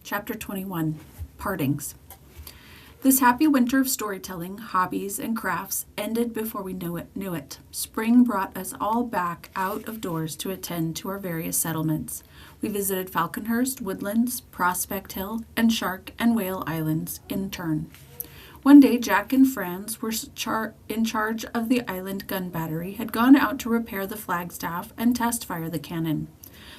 Chapter 21, Partings. This happy winter of storytelling, hobbies, and crafts ended before we knew it. Spring brought us all back out of doors to attend to our various settlements. We visited Falconhurst, Woodlands, Prospect Hill, and Shark and Whale Islands in turn. One day, Jack and Franz were in charge of the island gun battery, had gone out to repair the flagstaff and test fire the cannon.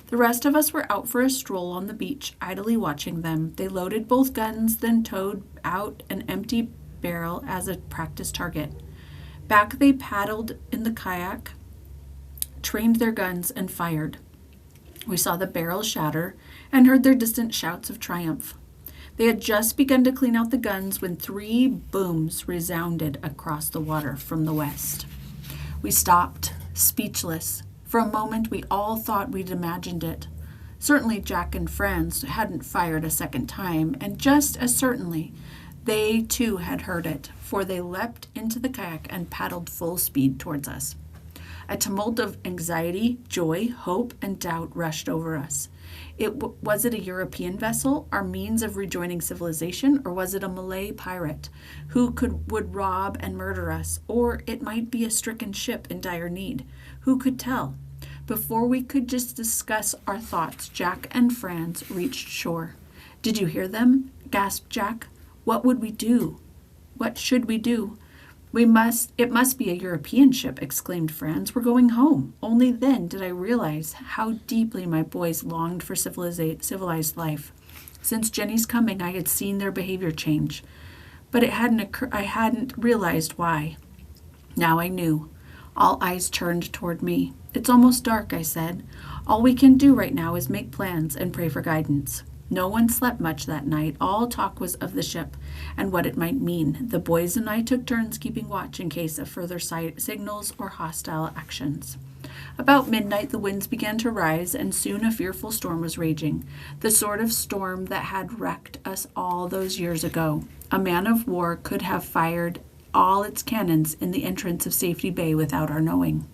The rest of us were out for a stroll on the beach, idly watching them. They loaded both guns, then towed out an empty barrel as a practice target. Back they paddled in the kayak, trained their guns, and fired. We saw the barrel shatter and heard their distant shouts of triumph. They had just begun to clean out the guns when 3 booms resounded across the water from the west. We stopped, speechless. For a moment, we all thought we'd imagined it. Certainly Jack and Franz hadn't fired a second time, and just as certainly, they too had heard it, for they leapt into the kayak and paddled full speed towards us. A tumult of anxiety, joy, hope, and doubt rushed over us. Was it a European vessel, our means of rejoining civilization, or was it a Malay pirate who would rob and murder us? Or it might be a stricken ship in dire need. Who could tell? Before we could just discuss our thoughts, Jack and Franz reached shore. "Did you hear them?" gasped Jack. "What would we do? What should we do?" It must be a European ship," exclaimed Franz. "We're going home." Only then did I realize how deeply my boys longed for civilized life. Since Jenny's coming, I had seen their behavior change, but I hadn't realized why. Now I knew. All eyes turned toward me. "It's almost dark," I said. "All we can do right now is make plans and pray for guidance." No one slept much that night. All talk was of the ship and what it might mean. The boys and I took turns keeping watch in case of further signals or hostile actions. About midnight, the winds began to rise, and soon a fearful storm was raging, the sort of storm that had wrecked us all those years ago. A man of war could have fired all its cannons in the entrance of Safety Bay without our knowing.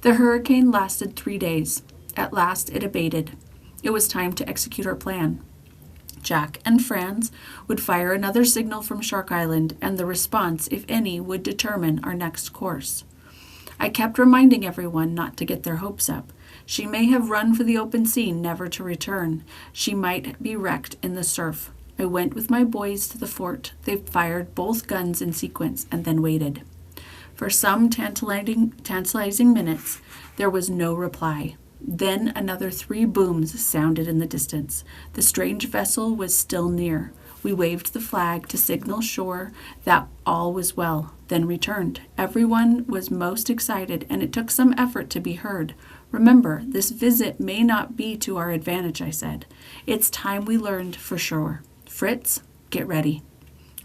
The hurricane lasted 3 days. At last it abated. It was time to execute our plan. Jack and Franz would fire another signal from Shark Island, and the response, if any, would determine our next course. I kept reminding everyone not to get their hopes up. She may have run for the open sea, never to return. She might be wrecked in the surf. I went with my boys to the fort. They fired both guns in sequence and then waited. For some tantalizing minutes, there was no reply. Then another 3 booms sounded in the distance. The strange vessel was still near. We waved the flag to signal shore that all was well, then returned. Everyone was most excited, and it took some effort to be heard. "Remember, this visit may not be to our advantage," I said. "It's time we learned for sure. Fritz, get ready."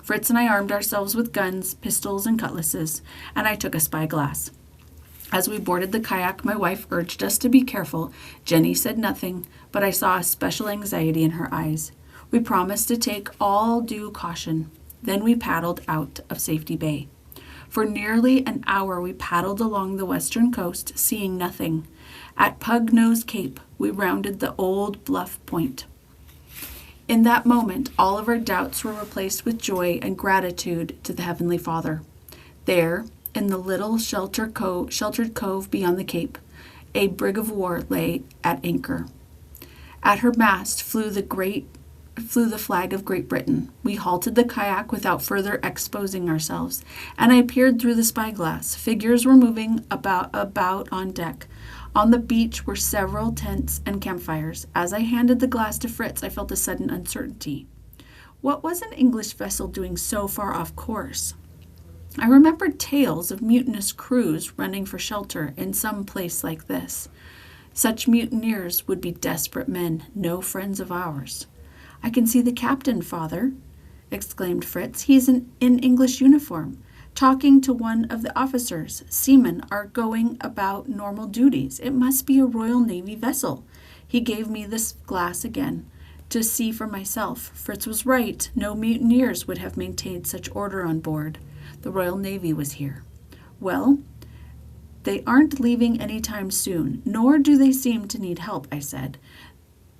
Fritz and I armed ourselves with guns, pistols, and cutlasses, and I took a spyglass. As we boarded the kayak, my wife urged us to be careful. Jenny said nothing, but I saw a special anxiety in her eyes. We promised to take all due caution. Then we paddled out of Safety Bay. For nearly an hour we paddled along the western coast, seeing nothing. At Pug Nose Cape, we rounded the old bluff point. In that moment, all of our doubts were replaced with joy and gratitude to the Heavenly Father. There, in the little sheltered cove beyond the cape, a brig of war lay at anchor. At her mast flew the flag of Great Britain. We halted the kayak without further exposing ourselves, and I peered through the spyglass. Figures were moving about on deck. On the beach were several tents and campfires. As I handed the glass to Fritz, I felt a sudden uncertainty. What was an English vessel doing so far off course? I remembered tales of mutinous crews running for shelter in some place like this. Such mutineers would be desperate men, no friends of ours. "I can see the captain, Father," exclaimed Fritz. "He's in English uniform, talking to one of the officers. Seamen are going about normal duties. It must be a Royal Navy vessel." He gave me this glass again to see for myself. Fritz was right. No mutineers would have maintained such order on board. The Royal Navy was here. "Well, they aren't leaving any time soon, nor do they seem to need help," I said.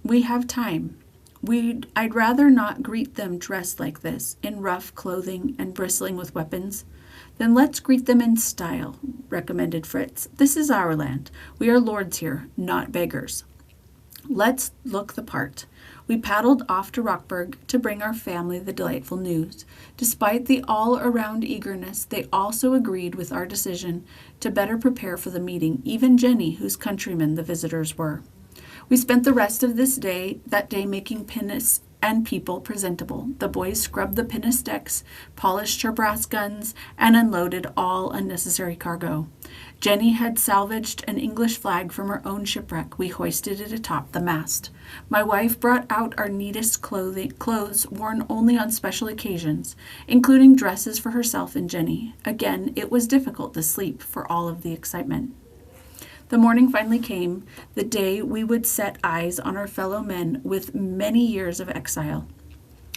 "We have time. I'd rather not greet them dressed like this, in rough clothing and bristling with weapons. Then let's greet them in style, recommended Fritz. This is our land. We are lords here, not beggars. Let's look the part. We paddled off to Rockburg to bring our family the delightful news. Despite the all-around eagerness, they also agreed with our decision to better prepare for the meeting, even Jenny, whose countrymen the visitors were. We spent the rest of that day making pinnace and people presentable. The boys scrubbed the pinnace decks, polished her brass guns, and unloaded all unnecessary cargo. Jenny had salvaged an English flag from her own shipwreck. We hoisted it atop the mast. My wife brought out our neatest clothes worn only on special occasions, including dresses for herself and Jenny. Again, it was difficult to sleep for all of the excitement. The morning finally came, the day we would set eyes on our fellow men with many years of exile.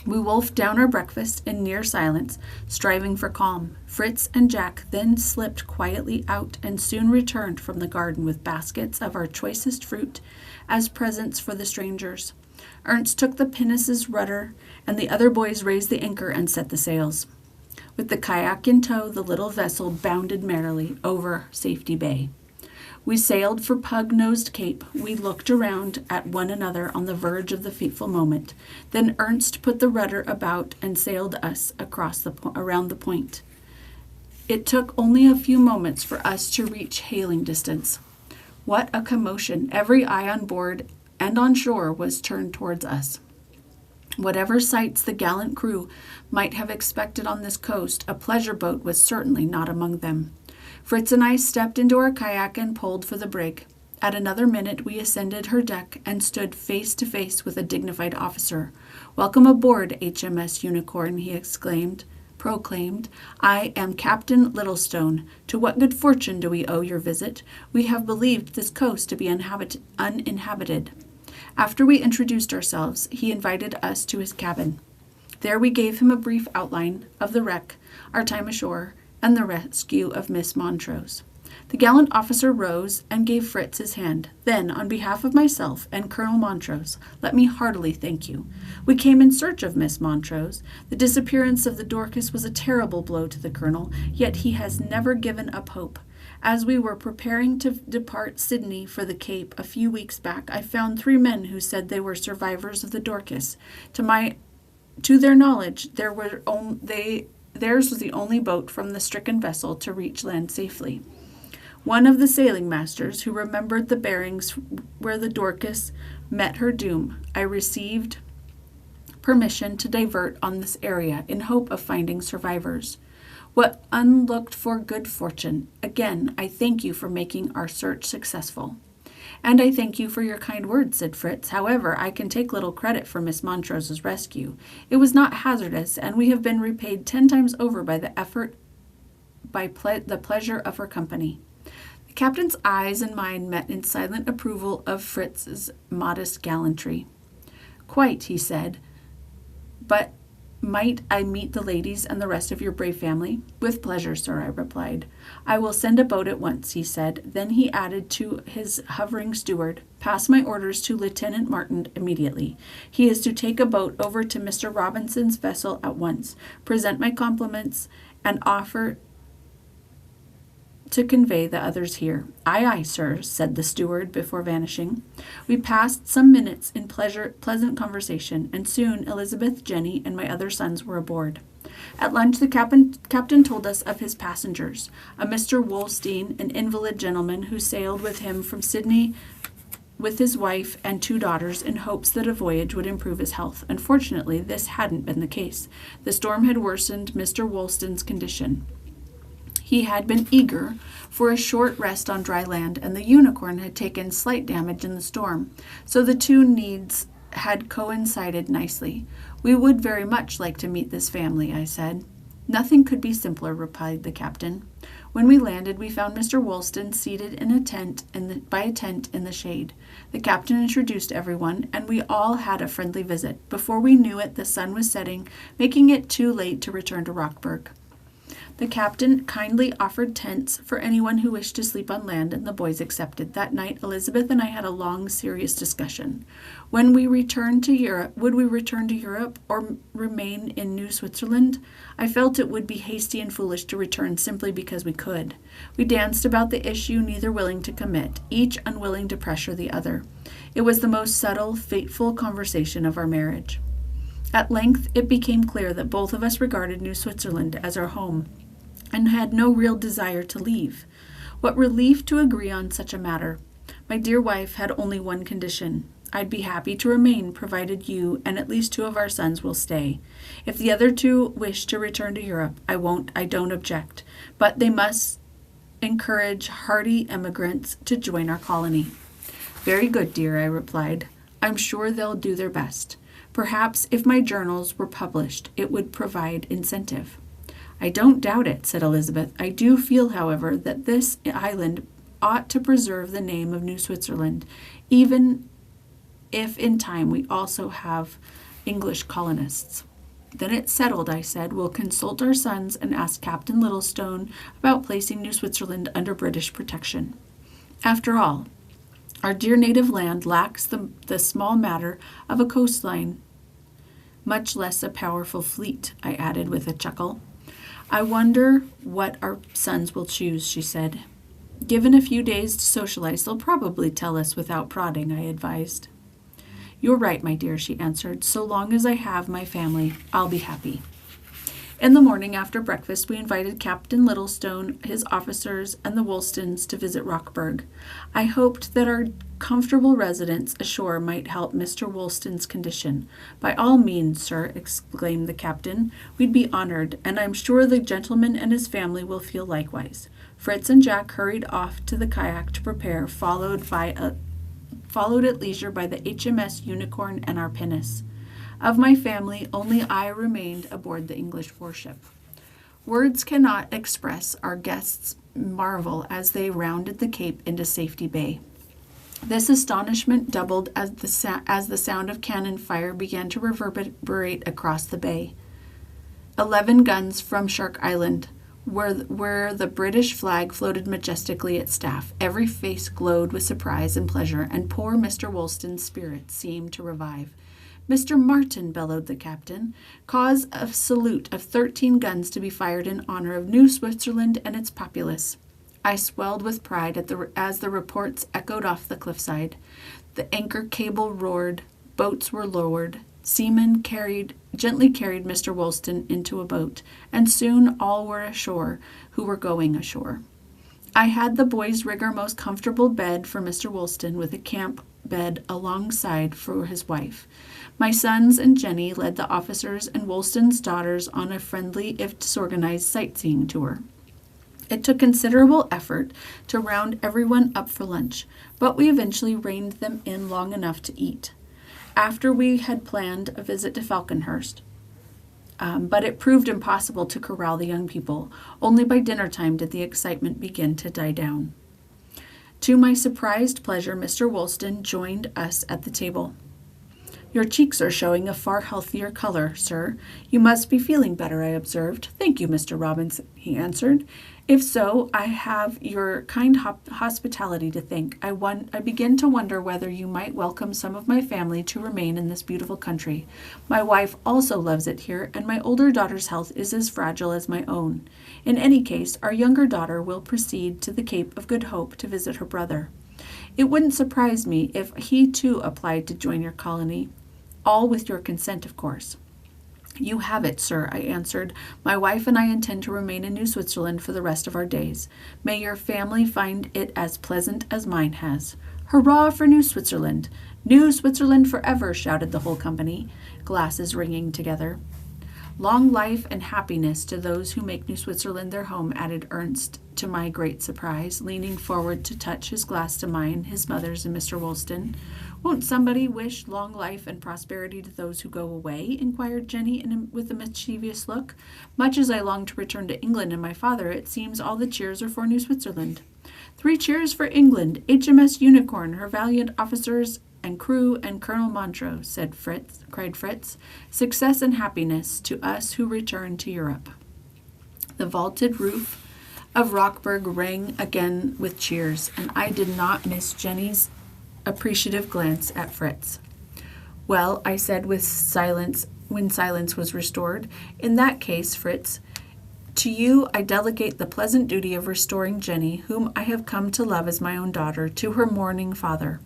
We wolfed down our breakfast in near silence, striving for calm. Fritz and Jack then slipped quietly out and soon returned from the garden with baskets of our choicest fruit as presents for the strangers. Ernst took the pinnace's rudder, and the other boys raised the anchor and set the sails. With the kayak in tow, the little vessel bounded merrily over Safety Bay. We sailed for Pug-Nosed Cape. We looked around at one another on the verge of the fateful moment. Then Ernst put the rudder about and sailed us around the point. It took only a few moments for us to reach hailing distance. What a commotion! Every eye on board and on shore was turned towards us. Whatever sights the gallant crew might have expected on this coast, a pleasure boat was certainly not among them. Fritz and I stepped into our kayak and pulled for the brig. At another minute, we ascended her deck and stood face to face with a dignified officer. "Welcome aboard, HMS Unicorn," he proclaimed. "I am Captain Littlestone. To what good fortune do we owe your visit? We have believed this coast to be uninhabited." After we introduced ourselves, he invited us to his cabin. There we gave him a brief outline of the wreck, our time ashore, and the rescue of Miss Montrose. The gallant officer rose and gave Fritz his hand. Then, on behalf of myself and Colonel Montrose, let me heartily thank you. We came in search of Miss Montrose. The disappearance of the Dorcas was a terrible blow to the Colonel, yet he has never given up hope. As we were preparing to depart Sydney for the Cape a few weeks back, I found 3 men who said they were survivors of the Dorcas. To their knowledge, theirs was the only boat from the stricken vessel to reach land safely. One of the sailing masters, who remembered the bearings where the Dorcas met her doom, I received permission to divert on this area in hope of finding survivors. What unlooked-for good fortune! Again, I thank you for making our search successful. "And I thank you for your kind words," said Fritz. "However, I can take little credit for Miss Montrose's rescue. It was not hazardous, and we have been repaid 10 times over by the pleasure of her company." The captain's eyes and mine met in silent approval of Fritz's modest gallantry. "Quite," he said. "But might I meet the ladies and the rest of your brave family?" "With pleasure, sir," I replied. "I will send a boat at once," he said. Then he added to his hovering steward, "Pass my orders to Lieutenant Martin immediately. He is to take a boat over to Mr. Robinson's vessel at once. Present my compliments and offer to convey the others here." "Aye, aye, sir," said the steward before vanishing. We passed some minutes in pleasant conversation, and soon Elizabeth, Jenny, and my other sons were aboard. At lunch, the captain told us of his passengers, a Mr. Wolstein, an invalid gentleman who sailed with him from Sydney with his wife and 2 daughters in hopes that a voyage would improve his health. Unfortunately, this hadn't been the case. The storm had worsened Mr. Wolstein's condition. He had been eager for a short rest on dry land, and the Unicorn had taken slight damage in the storm, so the 2 needs had coincided nicely. "We would very much like to meet this family," I said. "Nothing could be simpler," replied the captain. When we landed, we found Mr. Wolston seated in a tent by a tent in the shade. The captain introduced everyone, and we all had a friendly visit. Before we knew it, the sun was setting, making it too late to return to Rockburg. The captain kindly offered tents for anyone who wished to sleep on land, and the boys accepted. That night, Elizabeth and I had a long, serious discussion. Would we return to Europe or remain in New Switzerland? I felt it would be hasty and foolish to return simply because we could. We danced about the issue, neither willing to commit, each unwilling to pressure the other. It was the most subtle, fateful conversation of our marriage. At length, it became clear that both of us regarded New Switzerland as our home, and had no real desire to leave. What relief to agree on such a matter. My dear wife had only one condition. I'd be happy to remain, provided you and at least 2 of our sons will stay. If the other 2 wish to return to Europe, I don't object. But they must encourage hardy emigrants to join our colony. Very good, dear, I replied. I'm sure they'll do their best. Perhaps if my journals were published, it would provide incentive. I don't doubt it, said Elizabeth. I do feel, however, that this island ought to preserve the name of New Switzerland, even if in time we also have English colonists. Then it's settled, I said. We'll consult our sons and ask Captain Littlestone about placing New Switzerland under British protection. After all, our dear native land lacks the small matter of a coastline, much less a powerful fleet, I added with a chuckle. I wonder what our sons will choose, she said. Given a few days to socialize, they'll probably tell us without prodding, I advised. You're right, my dear, she answered. So long as I have my family, I'll be happy. In the morning after breakfast, we invited Captain Littlestone, his officers, and the Woolstons to visit Rockburg. I hoped that our comfortable residence ashore might help Mr. Woolston's condition. By all means, sir, exclaimed the captain. We'd be honored, and I'm sure the gentleman and his family will feel likewise. Fritz and Jack hurried off to the kayak to prepare, followed at leisure by the HMS Unicorn and our pinnace. Of my family, only I remained aboard the English warship. Words cannot express our guests' marvel as they rounded the cape into Safety Bay. This astonishment doubled as the sound of cannon fire began to reverberate across the bay. 11 guns from Shark Island, where the British flag floated majestically at staff. Every face glowed with surprise and pleasure, and poor Mr. Woolston's spirit seemed to revive. Mr. Martin, bellowed the captain, cause a salute of 13 guns to be fired in honor of New Switzerland and its populace. I swelled with pride as the reports echoed off the cliffside. The anchor cable roared, boats were lowered, seamen gently carried Mr. Woolston into a boat, and soon all were ashore who were going ashore. I had the boys rig our most comfortable bed for Mr. Woolston, with a camp bed alongside for his wife. My sons and Jenny led the officers and Woolston's daughters on a friendly, if disorganized, sightseeing tour. It took considerable effort to round everyone up for lunch, but we eventually reined them in long enough to eat. After we had planned a visit to Falconhurst, but it proved impossible to corral the young people. Only by dinner time did the excitement begin to die down. To my surprised pleasure, Mr. Woolston joined us at the table. Your cheeks are showing a far healthier color, sir. You must be feeling better, I observed. Thank you, Mr. Robinson, he answered. If so, I have your kind hospitality to thank. I begin to wonder whether you might welcome some of my family to remain in this beautiful country. My wife also loves it here, and my older daughter's health is as fragile as my own. In any case, our younger daughter will proceed to the Cape of Good Hope to visit her brother. It wouldn't surprise me if he too applied to join your colony. All with your consent, of course. You have it, sir, I answered. My wife and I intend to remain in New Switzerland for the rest of our days. May your family find it as pleasant as mine has. Hurrah for New Switzerland! New Switzerland forever, shouted the whole company, glasses ringing together. Long life and happiness to those who make New Switzerland their home, added Ernst, to my great surprise, leaning forward to touch his glass to mine, his mother's and Mr. Woolston. Won't somebody wish long life and prosperity to those who go away? Inquired Jenny with a mischievous look. Much as I long to return to England and my father, it seems all the cheers are for New Switzerland. 3 cheers for England, HMS Unicorn, her valiant officers and crew, and Colonel Montrose, cried Fritz. Success and happiness to us who return to Europe. The vaulted roof of Rockburg rang again with cheers, and I did not miss Jenny's appreciative glance at Fritz. "Well," I said with silence when silence was restored, "in that case, Fritz, to you I delegate the pleasant duty of restoring Jenny, whom I have come to love as my own daughter, to her mourning father.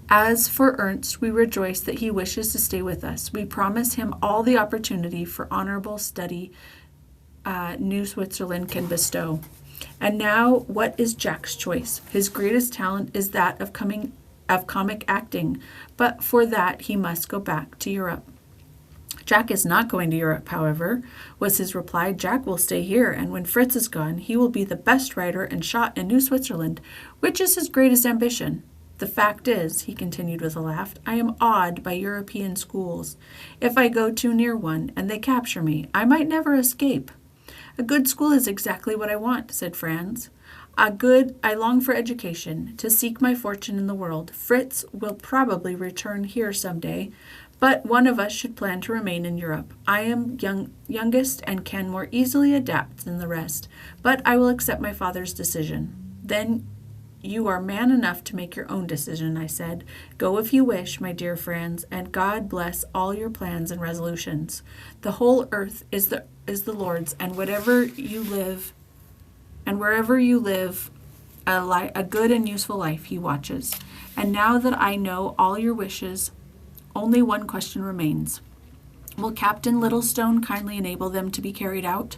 As for Ernst, we rejoice that he wishes to stay with us. We promise him all the opportunity for honorable study New Switzerland can bestow. And now, what is Jack's choice? His greatest talent is that of comic acting, but for that he must go back to Europe." "Jack is not going to Europe, however," was his reply. "Jack will stay here, and when Fritz is gone, he will be the best writer and shot in New Switzerland, which is his greatest ambition. The fact is," he continued with a laugh, "I am awed by European schools. If I go too near one, and they capture me, I might never escape." "A good school is exactly what I want," said Franz. I long for education, to seek my fortune in the world. Fritz will probably return here some day, but one of us should plan to remain in Europe. I am youngest and can more easily adapt than the rest, but I will accept my father's decision." "Then you are man enough to make your own decision," I said. "Go if you wish, my dear Franz, and God bless all your plans and resolutions. The whole earth is the Lord's, and wherever you live, a good and useful life he watches. And now that I know all your wishes, only one question remains. Will Captain Littlestone kindly enable them to be carried out?"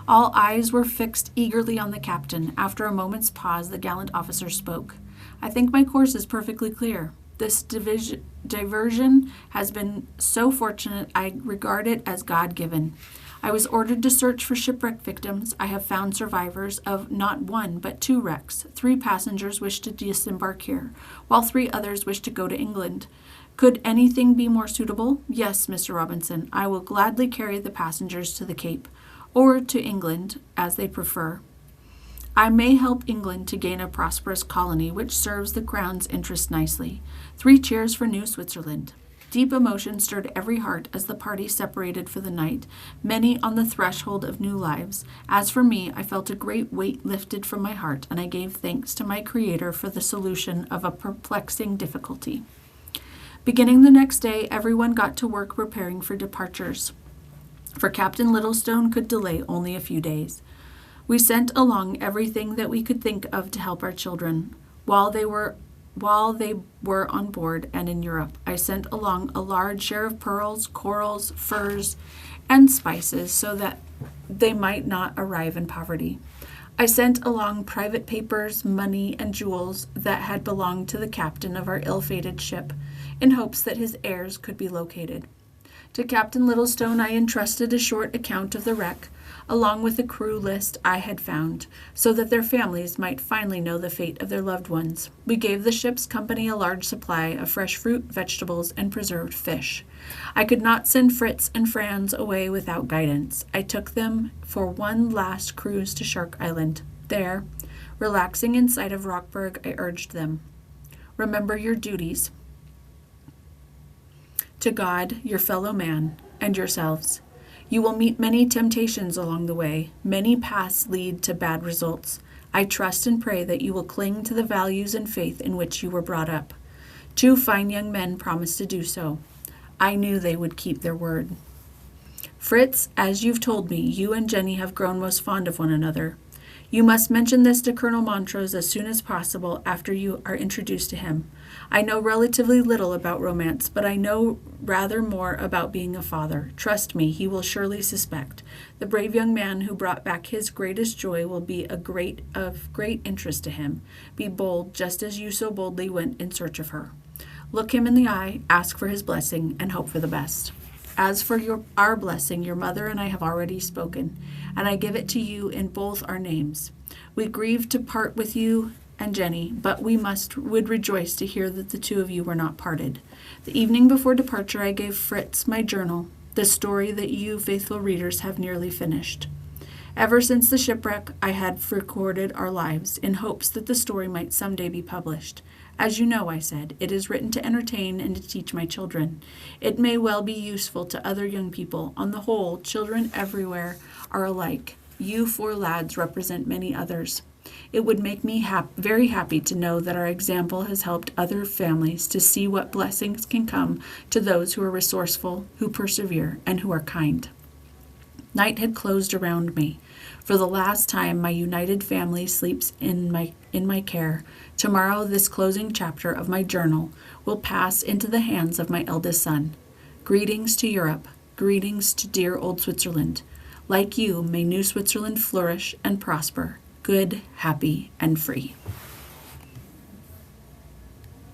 All eyes were fixed eagerly on the captain. After a moment's pause, the gallant officer spoke. "I think my course is perfectly clear. This diversion has been so fortunate I regard it as God-given. I was ordered to search for shipwreck victims. I have found survivors of not one but 2 wrecks. 3 passengers wish to disembark here, while 3 others wish to go to England. Could anything be more suitable? Yes, Mr. Robinson, I will gladly carry the passengers to the Cape, or to England, as they prefer. I may help England to gain a prosperous colony which serves the Crown's interest nicely. 3 cheers for New Switzerland." Deep emotion stirred every heart as the party separated for the night, many on the threshold of new lives. As for me, I felt a great weight lifted from my heart, and I gave thanks to my Creator for the solution of a perplexing difficulty. Beginning the next day, everyone got to work preparing for departures, for Captain Littlestone could delay only a few days. We sent along everything that we could think of to help our children while they were on board and in Europe. I sent along a large share of pearls, corals, furs, and spices so that they might not arrive in poverty. I sent along private papers, money, and jewels that had belonged to the captain of our ill-fated ship, in hopes that his heirs could be located. To Captain Littlestone I entrusted a short account of the wreck, along with the crew list I had found, so that their families might finally know the fate of their loved ones. We gave the ship's company a large supply of fresh fruit, vegetables, and preserved fish. I could not send Fritz and Franz away without guidance. I took them for one last cruise to Shark Island. There, relaxing in sight of Rockburg, I urged them, "Remember your duties to God, your fellow man, and yourselves. You will meet many temptations along the way. Many paths lead to bad results. I trust and pray that you will cling to the values and faith in which you were brought up." 2 fine young men promised to do so. I knew they would keep their word. "Fritz, as you've told me, you and Jenny have grown most fond of one another. You must mention this to Colonel Montrose as soon as possible after you are introduced to him. I know relatively little about romance, but I know rather more about being a father. Trust me, he will surely suspect. The brave young man who brought back his greatest joy will be of great interest to him. Be bold, just as you so boldly went in search of her. Look him in the eye, ask for his blessing, and hope for the best. As for our blessing, your mother and I have already spoken, and I give it to you in both our names. We grieve to part with you and Jenny, but would rejoice to hear that the 2 of you were not parted. The evening before departure, I gave Fritz my journal, the story that you, faithful readers, have nearly finished. Ever since the shipwreck, I had recorded our lives, in hopes that the story might some day be published. As you know, I said, it is written to entertain and to teach my children. It may well be useful to other young people. On the whole, children everywhere are alike. You four lads represent many others. It would make me very happy to know that our example has helped other families to see what blessings can come to those who are resourceful, who persevere, and who are kind. Night had closed around me. For the last time, my united family sleeps in my care. Tomorrow, this closing chapter of my journal will pass into the hands of my eldest son. Greetings to Europe. Greetings to dear old Switzerland. Like you, may New Switzerland flourish and prosper, good, happy, and free.